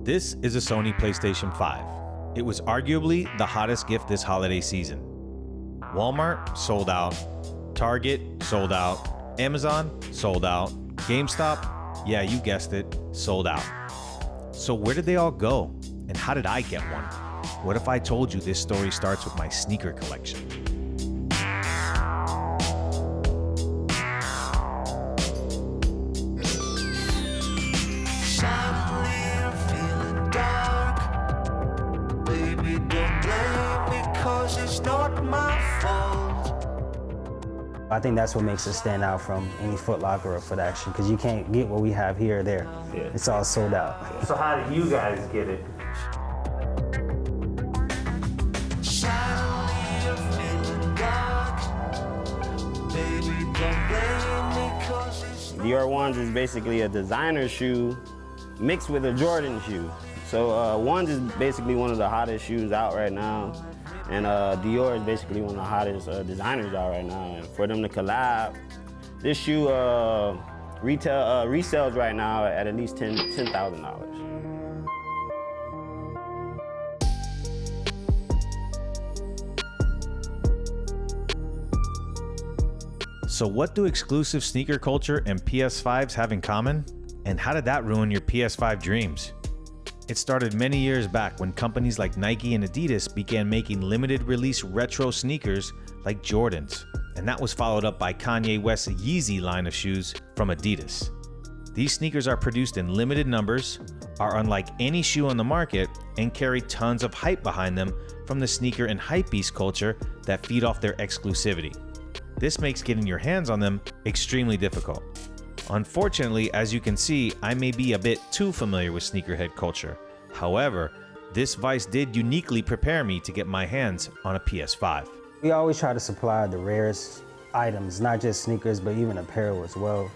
This is a Sony PlayStation 5. It was arguably the hottest gift this holiday season. Walmart sold out, Target sold out, Amazon sold out, GameStop, yeah, you guessed it, sold out. So where did they all go? And how did I get one? What if I told you this story starts with my sneaker collection? I think that's what makes us stand out from any Foot Locker or Foot Action, because you can't get what we have here or there. Yeah. It's all sold out. So how did you guys get it? The R1s is basically a designer shoe mixed with a Jordan shoe. So ones is basically one of the hottest shoes out right now. And Dior is basically one of the hottest designers out right now. And for them to collab, this shoe resells right now at least $10,000. So what do exclusive sneaker culture and PS5s have in common? And how did that ruin your PS5 dreams? It started many years back when companies like Nike and Adidas began making limited release retro sneakers like Jordans, and that was followed up by Kanye West's Yeezy line of shoes from Adidas. These sneakers are produced in limited numbers, are unlike any shoe on the market, and carry tons of hype behind them from the sneaker and hypebeast culture that feed off their exclusivity. This makes getting your hands on them extremely difficult. Unfortunately, as you can see, I may be a bit too familiar with sneakerhead culture. However, this vice did uniquely prepare me to get my hands on a PS5. We always try to supply the rarest items, not just sneakers, but even apparel as well.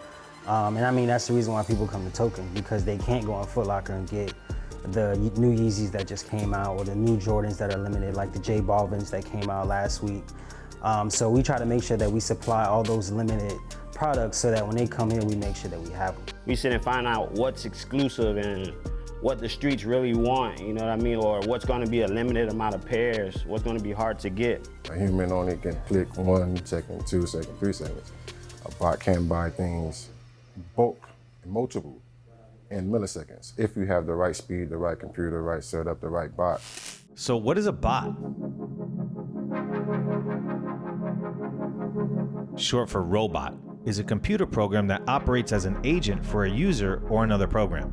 And I mean, that's the reason why people come to Token, because they can't go on Foot Locker and get the new Yeezys that just came out or the new Jordans that are limited, like the J Balvins that came out last week. So we try to make sure that we supply all those limited products so that when they come here, we make sure that we have them. We sit and find out what's exclusive and what the streets really want, you know what I mean? Or what's gonna be a limited amount of pairs, what's gonna be hard to get. A human only can click 1 second, 2 seconds, 3 seconds. A bot can buy things bulk, multiple, in milliseconds, if you have the right speed, the right computer, the right setup, the right bot. So what is a bot? Short for robot, is a computer program that operates as an agent for a user or another program.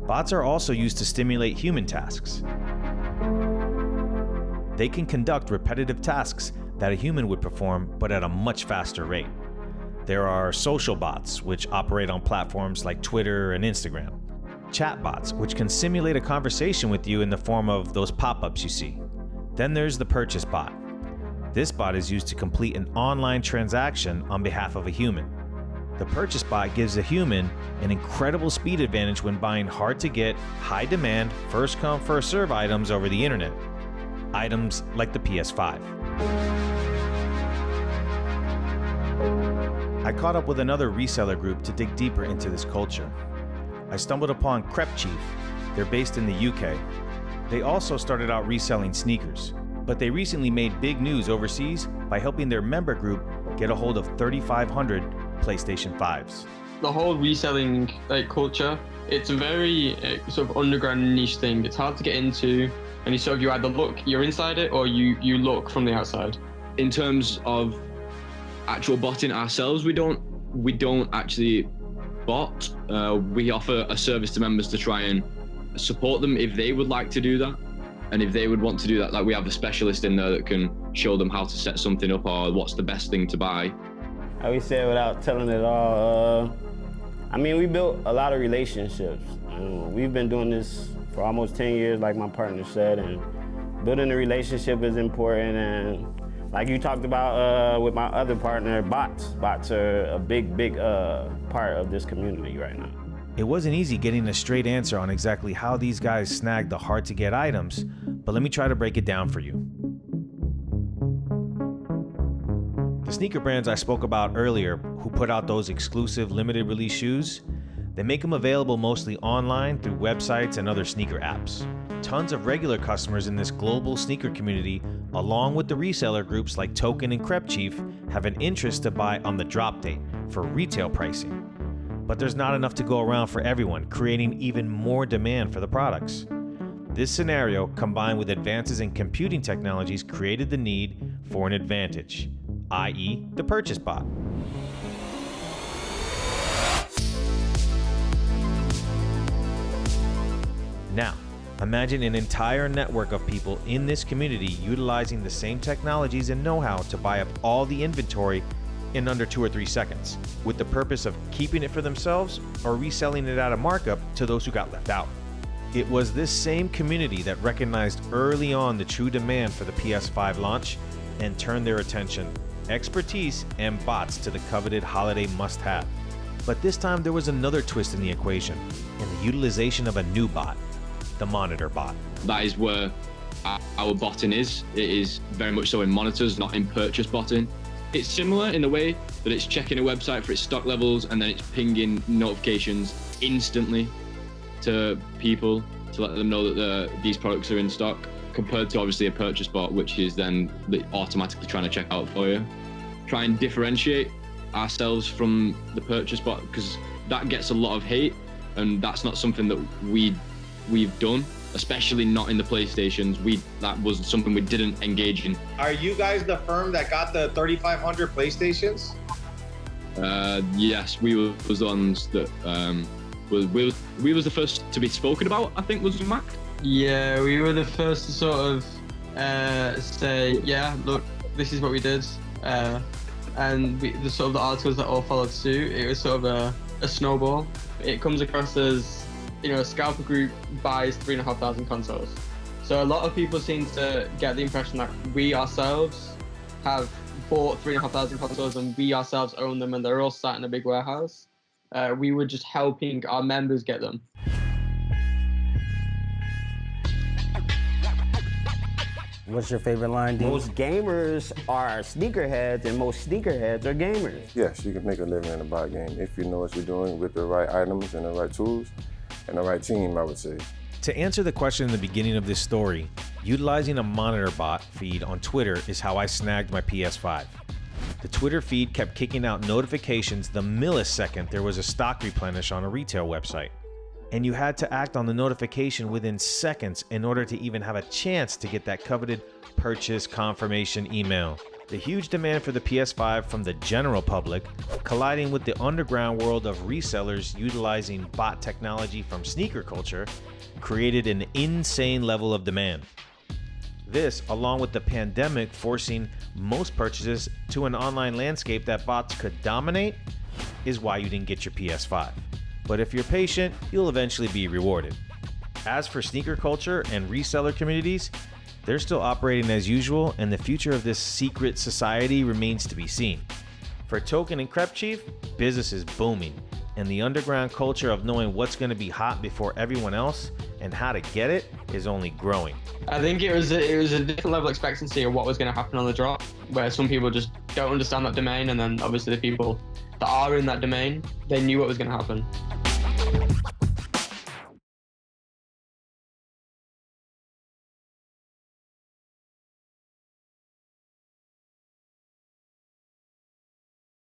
Bots are also used to stimulate human tasks. They can conduct repetitive tasks that a human would perform, but at a much faster rate. There are social bots, which operate on platforms like Twitter and Instagram. Chat bots, which can simulate a conversation with you in the form of those pop-ups you see. Then there's the purchase bot. This bot is used to complete an online transaction on behalf of a human. The purchase bot gives a human an incredible speed advantage when buying hard-to-get, high-demand, first-come, first-serve items over the internet. Items like the PS5. I caught up with another reseller group to dig deeper into this culture. I stumbled upon Crep Chief. They're based in the UK. They also started out reselling sneakers, but they recently made big news overseas by helping their member group get a hold of 3,500 PlayStation 5s. The whole reselling culture, it's a very sort of underground niche thing. It's hard to get into, and you either look, you're inside it, or you look from the outside. In terms of actual botting ourselves, we don't actually bot. We offer a service to members to try and support them if they would like to do that. And if they would want to do that, like we have a specialist in there that can show them how to set something up or what's the best thing to buy. How we say it without telling it all, I mean, we built a lot of relationships. We've been doing this for almost 10 years, like my partner said, and building a relationship is important. And like you talked about with my other partner, bots. Bots are a big part of this community right now. It wasn't easy getting a straight answer on exactly how these guys snagged the hard-to-get items, but let me try to break it down for you. The sneaker brands I spoke about earlier, who put out those exclusive limited release shoes, They make them available mostly online through websites and other sneaker apps. Tons of regular customers in this global sneaker community, along with the reseller groups like Token and Crep Chief, have an interest to buy on the drop date for retail pricing. But there's not enough to go around for everyone, creating even more demand for the products. This scenario, combined with advances in computing technologies, created the need for an advantage, i.e. the purchase bot. Now, imagine an entire network of people in this community utilizing the same technologies and know-how to buy up all the inventory in under 2 or 3 seconds, with the purpose of keeping it for themselves or reselling it at a markup to those who got left out. It was this same community that recognized early on the true demand for the PS5 launch and turned their attention, expertise, and bots to the coveted holiday must-have. But this time there was another twist in the equation, in the utilization of a new bot, the monitor bot. That is where our botting is. It is very much so in monitors, not in purchase botting. It's similar in the way that it's checking a website for its stock levels and then it's pinging notifications instantly to people to let them know that these products are in stock, compared to obviously a purchase bot, which is then automatically trying to check out for you. Try and differentiate ourselves from the purchase bot, because that gets a lot of hate, and that's not something that we've done, especially not in the PlayStations. That was something we didn't engage in. Are you guys the firm that got the 3,500 PlayStations? Yes, we was the ones that we was the first to be spoken about, I think, was Mac. Yeah, we were the first to sort of say, yeah, look, this is what we did. And the sort of the articles that all followed suit, it was sort of a snowball. It comes across as, a scalper group buys 3,500 consoles. So a lot of people seem to get the impression that we ourselves have bought 3,500 consoles and we ourselves own them and they're all sat in a big warehouse. We were just helping our members get them. What's your favorite line, D? Most gamers are sneakerheads, and most sneakerheads are gamers. Yes, you can make a living in a bot game if you know what you're doing with the right items and the right tools and the right team, I would say. To answer the question in the beginning of this story, utilizing a monitor bot feed on Twitter is how I snagged my PS5. The Twitter feed kept kicking out notifications the millisecond there was a stock replenish on a retail website. And you had to act on the notification within seconds in order to even have a chance to get that coveted purchase confirmation email. The huge demand for the PS5 from the general public, colliding with the underground world of resellers utilizing bot technology from sneaker culture, created an insane level of demand. This, along with the pandemic forcing most purchases to an online landscape that bots could dominate, is why you didn't get your PS5. But if you're patient, you'll eventually be rewarded. As for sneaker culture and reseller communities, they're still operating as usual, and the future of this secret society remains to be seen. For Token and Crep Chief, business is booming, and the underground culture of knowing what's going to be hot before everyone else and how to get it is only growing. I think it was a different level of expectancy of what was going to happen on the drop, where some people just don't understand that domain, and then obviously the people that are in that domain, they knew what was going to happen.